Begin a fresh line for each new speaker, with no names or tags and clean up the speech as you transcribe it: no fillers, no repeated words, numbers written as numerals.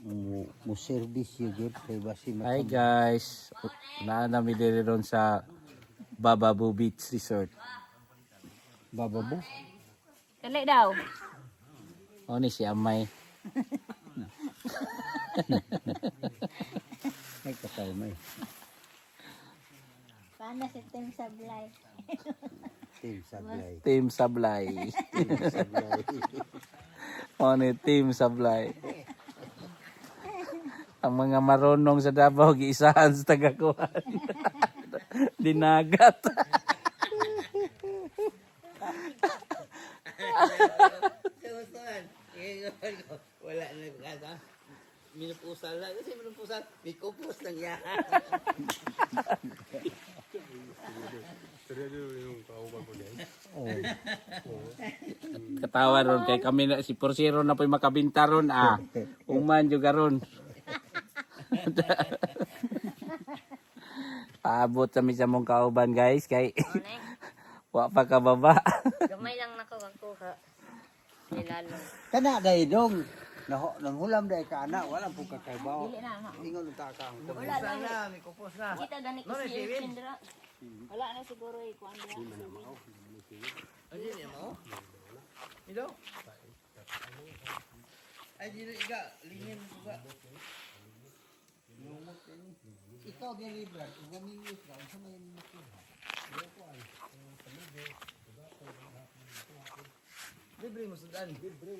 mo service yun kay basi
Hi guys, naanami din ron sa Bababu Beach Resort.
bababo.
Dali daw.
O ni si Amay.
Ay kataw may.
Paano si Tim Sablay?
Team Sablay.
Team Sablay.
Team Sablay.
O ni Team Sablay. Ang mga marunong sa Davao giisahan sa tagakuhan. Dinagat.
Wala na kasa. Minupusal lang. Kasi minupusal, may kupos lang yan.
Katawa ron kay kami na si Porsiro na po'y makabinta ron Uman juga ron. Paabot kami sa mong kauban guys kay wa pa ka baba.
Gamay lang nako kuha. Nilalo.
Kana day dong. Nang hulam day ka ana wala po kakaibaw.
Dili na.
Ingon ta ka.
Wala lang.
May kupos na.
Kita gani ko si Sindra. Wala na siguro ikuan dira.
Ano yun mo? Ilo? Ay, dito iga. Lingin mo ba?
Ikaw gani brad, gani ni brad sa may makuha.
Libre mo sudan. Libre,